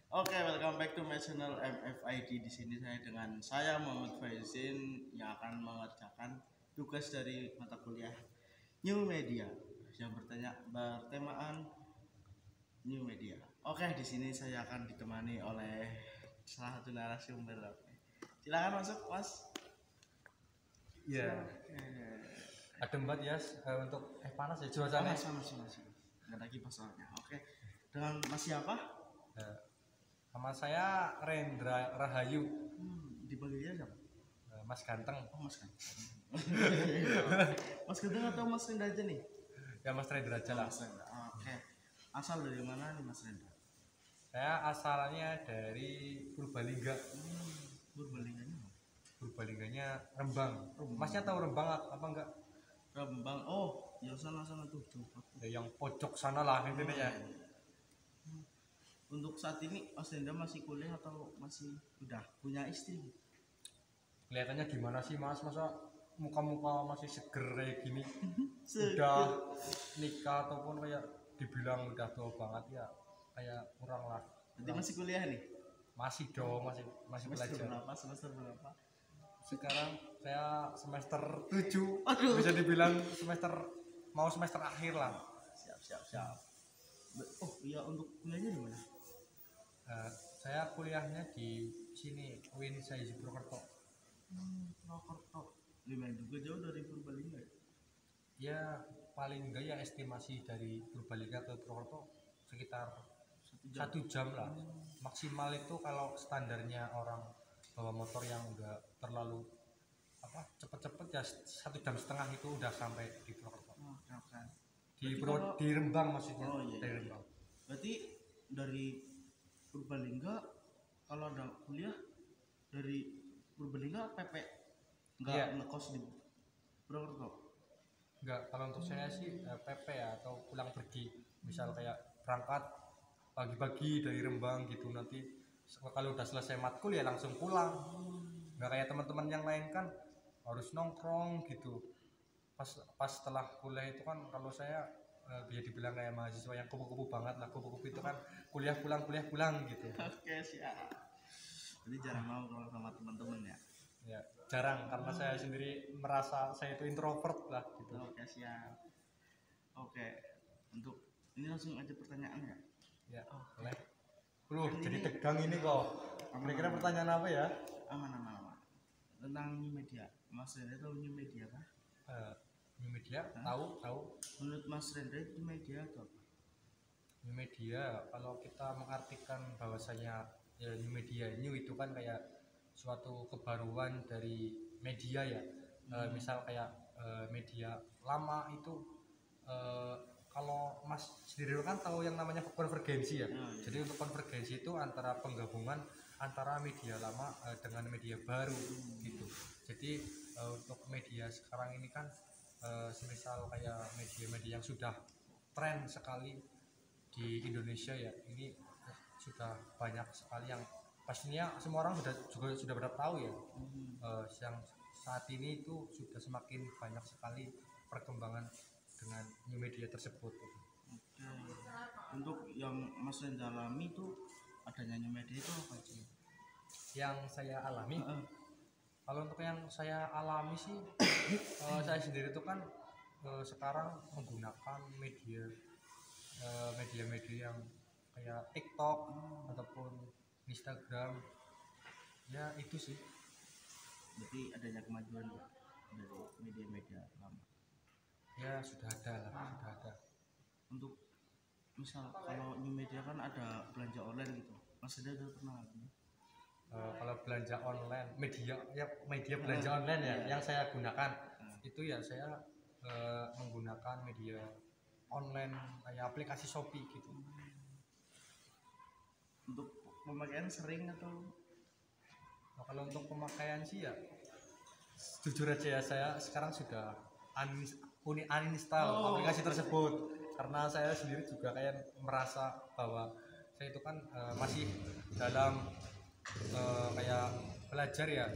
Oke, welcome back to my channel MFID. Di sini saya Muhammad Faizin yang akan mengerjakan tugas dari mata kuliah New Media yang bertemaan New Media. Oke, di sini saya akan ditemani oleh salah satu narasumber. Silakan masuk, Mas. Iya. Adem banget ya untuk panas ya cuacanya. Panas. Nggak lagi pasalnya. Oke. Dengan Mas siapa? Nama saya Rendra Rahayu. Dipanggilnya siapa? Mas Ganteng. Oh, Mas Ganteng. Mas Ganteng atau Mas Rendra aja nih? Ya Mas Rendra aja lah. Mas Rendra. Oke. Asal dari mana nih Mas Rendra? Saya asalnya dari Purbalingga. Purbalingganya apa? Purbalingganya Rembang. Masnya tahu Rembang apa enggak? Rembang. Oh, ya sana tuh. Ya, yang pojok sana lah intinya ya. Untuk saat ini Mas Rendra masih kuliah atau masih udah punya istri? Kelihatannya gimana sih Mas? Masa muka-muka masih seger kayak gini? Seger. Udah nikah ataupun kayak dibilang udah tua banget ya, kayak kurang lah. Jadi masih kuliah nih? Masih dong, masih belajar. Semester berapa? Sekarang saya semester 7. Aduh. Bisa dibilang semester akhir lah. Siap. Oh iya, untuk kuliahnya di mana? Saya kuliahnya di sini UIN Saiji Purwokerto. Purwokerto. Lumayan juga jauh dari Purbalingga. Ya paling enggak ya estimasi dari Purbalingga ke Purwokerto sekitar 1 jam lah. Maksimal itu kalau standarnya orang bawa motor yang enggak terlalu cepet-cepet ya 1,5 jam itu udah sampai di Purwokerto. Di Rembang maksudnya. Oh iya. Dari Rembang. Berarti dari Purbalingga kalau ada kuliah dari Purbalingga PP nggak Iya. ngekos di Purwokerto? Enggak, kalau untuk saya sih PP ya, atau pulang pergi. Misal kayak berangkat pagi-pagi dari Rembang gitu, nanti kalau udah selesai matkul ya langsung pulang. Enggak kayak teman-teman yang lain kan harus nongkrong gitu. Pas setelah kuliah itu kan, kalau saya bisa dibilang kayak mahasiswa yang kupu-kupu banget lah. Kupu-kupu itu kan kuliah pulang gitu. Oke, siap. Jadi jarang nongkrong sama teman-teman ya? Ya jarang, karena saya sendiri merasa saya itu introvert lah gitu. Oke, siap. Oke, untuk ini langsung aja pertanyaan ya? Ya boleh. Jadi tegang ini kok. Kira-kira pertanyaan apa ya? Aman. Tentang new media. Mas Rendra tahu new media apa? New media? Tahu. Menurut Mas Rendra itu media atau apa? New media, kalau kita mengartikan bahwasanya ya new media, new itu kan kayak suatu kebaruan dari media ya. Misal kayak media lama itu, kalau Mas sendiri kan tahu yang namanya konvergensi ya. Jadi untuk konvergensi itu antara penggabungan antara media lama dengan media baru gitu. Jadi untuk media sekarang ini kan semisal kayak media-media yang sudah tren sekali di Indonesia ya, ini sudah banyak sekali yang pastinya semua orang sudah pada tahu ya. Yang saat ini itu sudah semakin banyak sekali perkembangan dengan new media tersebut. Untuk yang Mas Rendra alami itu adanya new media itu apa sih? Yang saya alami, kalau untuk yang saya alami sih, saya sendiri itu kan sekarang menggunakan media yang kayak TikTok ataupun Instagram, ya itu sih. Berarti adanya kemajuan dari media-media lama. Ya sudah ada. Untuk misal kalau new media kan ada belanja online gitu, Mas Rendra udah pernah nggak? Kalau belanja online, media belanja online ya, yang saya gunakan itu ya saya menggunakan media online kayak aplikasi Shopee gitu. Untuk pemakaian sering atau? Nah, kalau untuk pemakaian sih ya jujur aja ya, saya sekarang sudah uninstall aplikasi tersebut, karena saya sendiri juga kayak merasa bahwa saya itu kan masih dalam kayak belajar ya,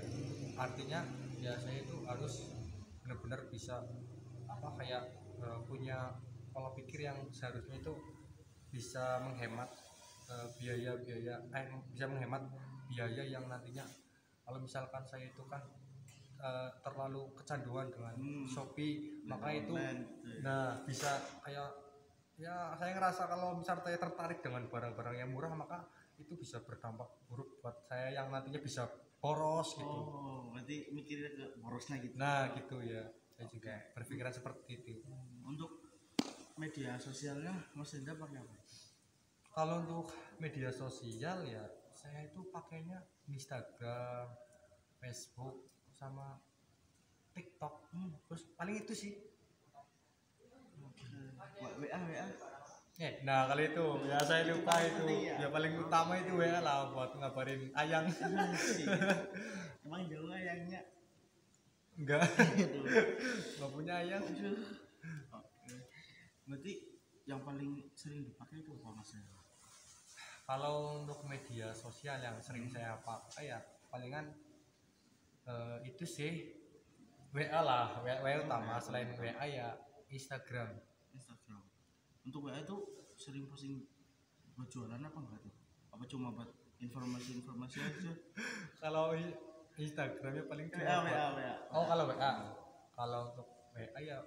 artinya ya saya itu harus benar-benar bisa punya pola pikir yang seharusnya itu bisa menghemat biaya-biaya bisa menghemat biaya yang nantinya kalau misalkan saya itu kan terlalu kecanduan dengan Shopee, maka itu nah bisa kayak ya saya ngerasa kalau misalnya saya tertarik dengan barang-barang yang murah maka itu bisa berdampak buruk buat saya yang nantinya bisa boros gitu. Oh, berarti mikirnya ke borosnya gitu. Nah gitu ya, saya juga berpikiran seperti itu. Untuk media sosialnya Mas Enda pakai apa? Kalau untuk media sosial ya saya itu pakainya Instagram, Facebook, sama TikTok. Terus paling itu sih. WA. Nah kalau itu ya saya lupa itu. Ya paling utama itu WA lah buat ngabarin ayang. Emang jauh ayangnya? Enggak. Enggak punya ayang. Oke. Berarti yang paling sering dipakai itu apa Mas? Kalau untuk media sosial yang sering saya pakai ya palingan itu sih WA lah, WA utama. Selain WA ya Instagram. Untuk WA itu sering posting buat jualan apa enggak tuh? Apa cuma buat informasi aja? Kalau Instagramnya paling cuma WA. Oh kalau WA, kalau untuk WA ya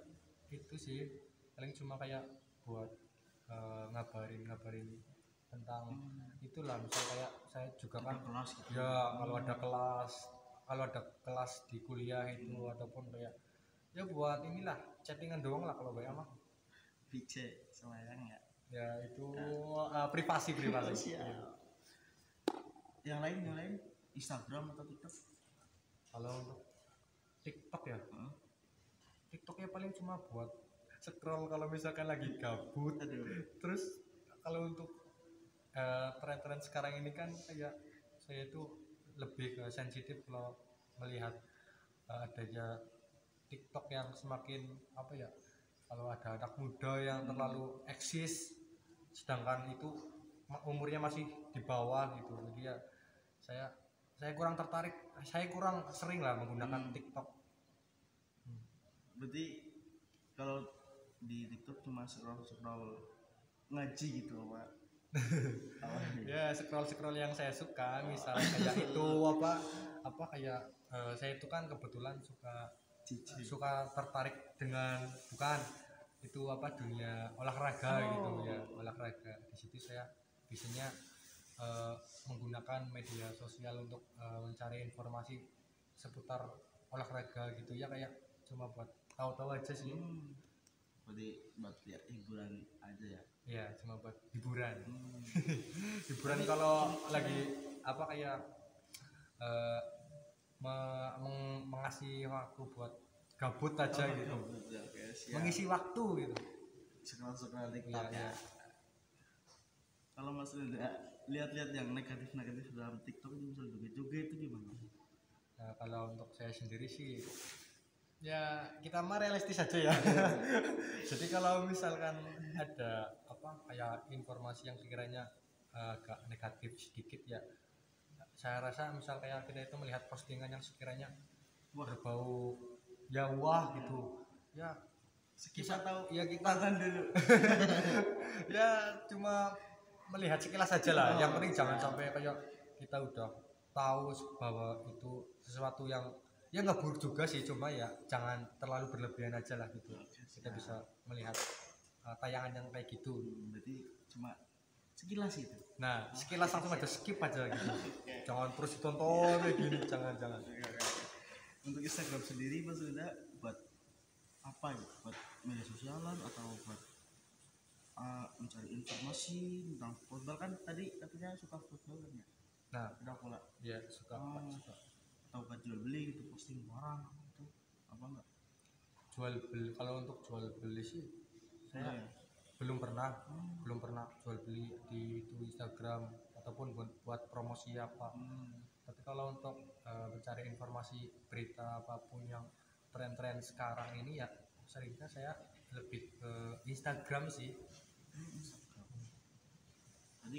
itu sih paling cuma kayak buat ngabarin tentang itulah, misal kayak saya juga kan kelas gitu. Ya kalau ada kelas di kuliah itu ataupun kayak ya buat inilah chattingan doang lah kalau WA mah. PC selayang ya. Ya itu privasi. Ya. Yang lain Instagram atau TikTok? Kalau untuk TikTok ya, TikTok ya paling cuma buat scroll kalau misalkan lagi gabut. Terus kalau untuk tren-tren sekarang ini kan kayak saya itu lebih ke sensitif kalau melihat adanya TikTok yang semakin apa ya, kalau ada anak muda yang terlalu eksis sedangkan itu umurnya masih di bawah gitu, jadi ya saya kurang tertarik, saya kurang sering lah menggunakan TikTok. Berarti kalau di TikTok cuma scroll ngaji gitu Pak? Ya scroll yang saya suka, misalnya kayak itu apa kayak saya itu kan kebetulan suka tertarik dengan bukan itu apa dunia olahraga gitu ya, olahraga. Di situ saya biasanya menggunakan media sosial untuk mencari informasi seputar olahraga gitu ya, kayak cuma buat tahu-tahu aja sih. Berarti buat lihat hiburan aja ya? Ya cuma buat hiburan. Hiburan kalau lagi apa kayak mengasih waktu buat gabut aja gitu. Mengisi waktu gitu. Scroll TikTok ya. Kalau Mas lihat-lihat yang negatif dalam TikTok itu misalnya joget-joget itu gimana? Nah, kalau untuk saya sendiri sih ya kita mah realistis aja ya. Jadi kalau misalkan ada apa kayak informasi yang sekiranya agak negatif sedikit ya, saya rasa misal kayak kita itu melihat postingan yang sekiranya berbau ya wah gitu ya, kita tahu ya kita kan dulu. Ya cuma melihat sekilas saja lah. Yang penting jangan sampai kayak kita udah tahu bahwa itu sesuatu yang ya nggak buruk juga sih, cuma ya jangan terlalu berlebihan aja lah gitu. Kita bisa melihat tayangan yang kayak gitu. Berarti cuma sekilas gitu. Nah sekilas langsung aja skip aja gitu. Jangan terus ditonton kayak gini, jangan. Untuk Instagram sendiri Mas Enda buat apa ya? Buat media sosialan atau buat mencari informasi tentang football, kan tadi katanya suka football kan ya? Nah udah pula ya suka. Atau buat jual beli gitu, posting barang itu apa enggak? Jual beli, kalau untuk jual beli sih saya belum pernah jual beli di Instagram ataupun buat promosi apa. Tapi kalau untuk mencari informasi berita apapun yang tren-tren sekarang ini ya seringnya saya lebih ke Instagram sih. Jadi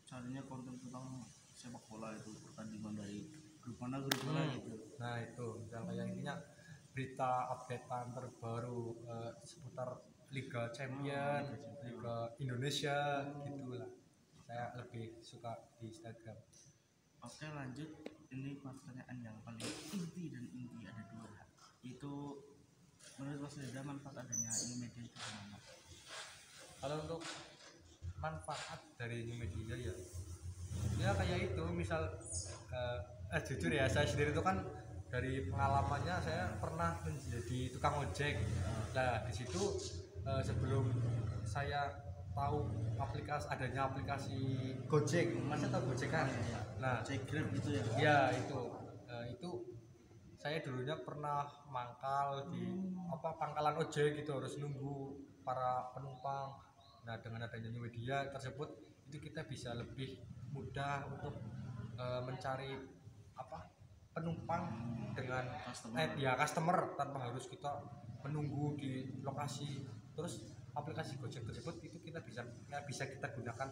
carinya konten tentang sepak bola itu, pertandingan dari grup mana gitu. Nah itu yang kayak intinya berita updatean terbaru seputar Liga Champion, Liga Indonesia gitulah. saya lebih suka di Instagram. Oke, lanjut. Ini pertanyaan yang paling inti dan inti, ada dua. Itu menurut Mas Reza manfaat adanya new media itu gimana? Kalau untuk manfaat dari new media ya kayak itu, misal jujur ya, saya sendiri itu kan dari pengalamannya saya pernah menjadi tukang ojek. Nah di situ sebelum saya tahu adanya aplikasi Gojek, masa tahu Gojek kan? Nah Cek Grab gitu ya? ya itu saya dulunya pernah mangkal di pangkalan ojek gitu, harus nunggu para penumpang. Nah dengan adanya new media tersebut itu kita bisa lebih mudah untuk mencari penumpang dengan customer tanpa harus kita menunggu di lokasi. Terus aplikasi Gojek tersebut itu kita bisa kita gunakan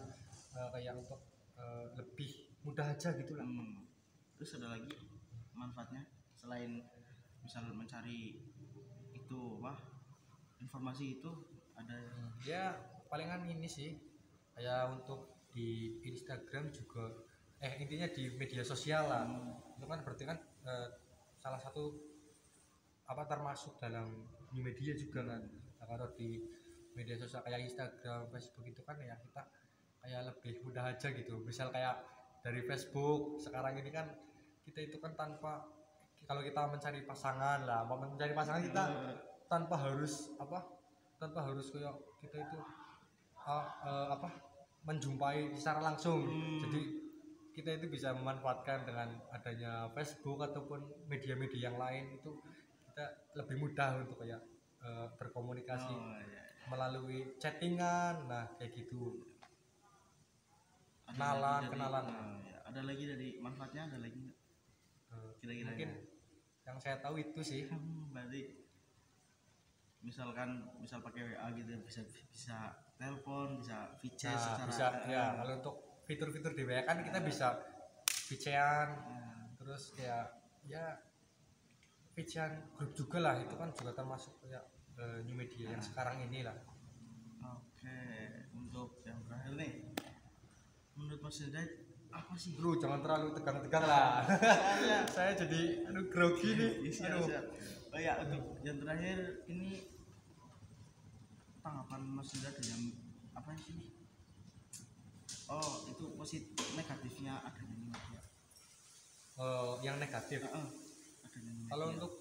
kayak untuk lebih mudah aja gitu lah. Terus ada lagi manfaatnya selain misal mencari itu informasi itu ada ya palingan ini sih, kayak untuk di Instagram juga intinya di media sosial lah. Itu kan berarti kan salah satu termasuk dalam new media juga kan. Nah, kalau di media sosial kayak Instagram, Facebook itu kan ya kita kayak lebih mudah aja gitu. Misal kayak dari Facebook sekarang ini kan kita itu kan kalau kita mencari pasangan kita tanpa harus kayak kita itu menjumpai secara langsung. Jadi kita itu bisa memanfaatkan dengan adanya Facebook ataupun media-media yang lain, itu kita lebih mudah untuk kayak berkomunikasi melalui chattingan. Nah kayak gitu, kenalan. Ada lagi dari manfaatnya, ada lagi nggak? Kira-kira mungkin yang saya tahu itu sih. Berarti misal pakai WA gitu bisa telepon, bisa VC secara kalau untuk fitur-fitur di WA kan kita bisa VC-an, terus kayak ya VC-an grup juga lah, itu kan juga termasuk kayak new media yang sekarang ini lah. Oke, untuk yang terakhir nih, menurut Mas Hidayat apa sih? Bro, jangan terlalu tegang-tegang lah. Saya jadi grogi nih. Siap. Oh ya, untuk yang terakhir ini tanggapan Mas Hidayat dengan apa sih? Oh, itu positif negatifnya adanya media. Yang negatif. Adanya media. Kalau untuk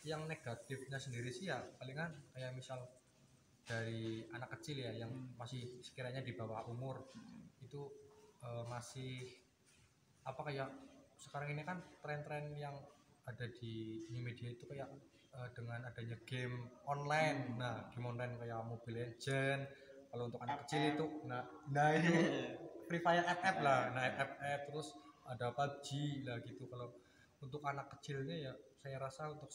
yang negatifnya sendiri sih ya palingan kayak misal dari anak kecil ya yang masih sekiranya di bawah umur itu masih kayak sekarang ini kan tren-tren yang ada di new media itu kayak dengan adanya game online. Nah game online kayak Mobile Legend, kalau untuk anak kecil itu nah itu Free Fire FF lah. Nah FF terus ada PUBG lah gitu. Kalau untuk anak kecilnya ya saya rasa untuk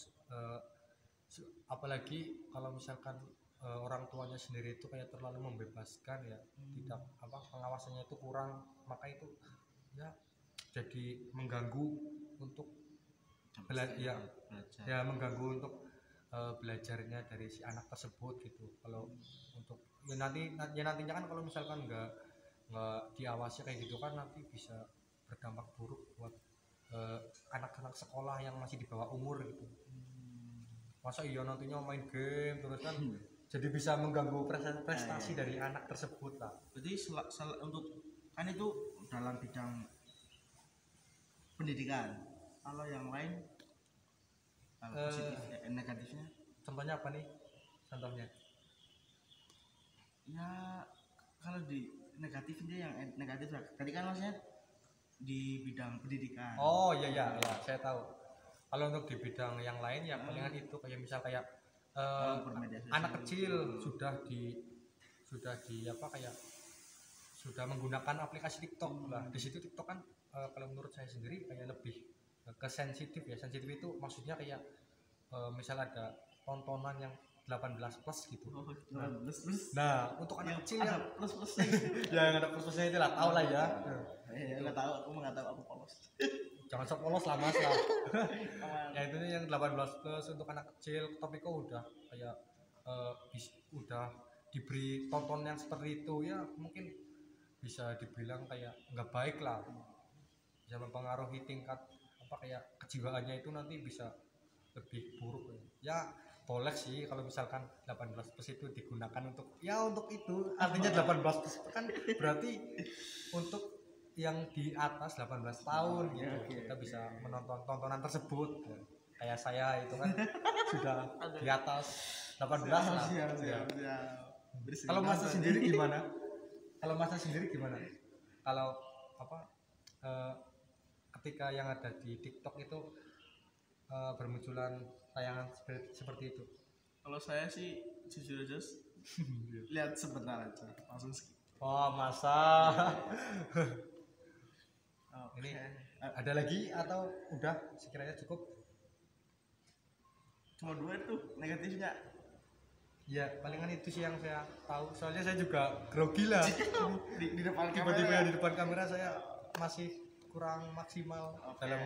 apalagi kalau misalkan orang tuanya sendiri itu kayak terlalu membebaskan ya, tidak pengawasannya itu kurang, maka itu ya jadi mengganggu untuk mengganggu untuk belajarnya dari si anak tersebut gitu. Kalau untuk nantinya kan kalau misalkan nggak diawasi kayak gitu kan nanti bisa berdampak buruk buat anak-anak sekolah yang masih di bawah umur gitu. Masa iya nantinya main game terus kan jadi bisa mengganggu prestasi dari anak tersebut lah. Berarti untuk kan itu dalam bidang pendidikan. Kalau yang lain positif negatifnya? Contohnya apa nih? Contohnya? Ya kalau di negatif ini yang negatif lah. Tadi kan maksudnya di bidang pendidikan. Oh iya saya tahu. Kalau untuk di bidang yang lain ya palingan itu kayak misal kayak anak kecil sudah menggunakan aplikasi TikTok lah. Di situ TikTok kan kalau menurut saya sendiri kayak lebih ke sensitif ya. Sensitif itu maksudnya kayak misal ada tontonan yang 18 plus gitu. Nah untuk anak kecil ya plus yang ada plus-plusnya itu lah, tahu lah ya. Nggak tahu, aku nggak tahu aku polos. Jangan sok polos lah mas lah. Ya itu yang 18 plus untuk anak kecil, tapi kok udah kayak udah diberi tonton yang seperti itu ya, mungkin bisa dibilang kayak nggak baik lah, bisa mempengaruhi tingkat apa kayak kejiwaannya itu nanti bisa lebih buruk ya. Boleh sih kalau misalkan 18 plus itu digunakan untuk ya untuk itu, artinya 18 plus kan berarti untuk yang di atas 18 tahun gitu. Kita bisa menonton tontonan tersebut kayak saya itu kan sudah di atas 18 lah. Kalau Mas sendiri gimana? Kalau Mas sendiri gimana? Kalau apa ketika yang ada di TikTok itu bermunculan tayangan seperti itu? Kalau saya sih jujur aja lihat sebentar aja langsung skip. Oh masa ini ada lagi atau udah sekiranya cukup? Cuma 2 itu negatifnya. Ya palingan itu sih yang saya tahu, soalnya saya juga grogi lah di depan tiba-tiba kamera. di depan kamera saya masih kurang maksimal dalam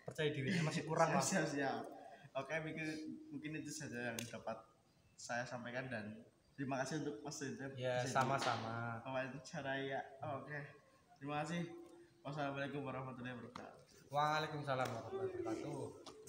percaya dirinya, masih kurang lah. Siap. Oke, mungkin itu saja yang dapat saya sampaikan dan terima kasih untuk Mas Reza. Ya sama-sama. Wawancara ya. Oke. Terima kasih. Wassalamualaikum warahmatullahi wabarakatuh. Waalaikumsalam warahmatullahi wabarakatuh.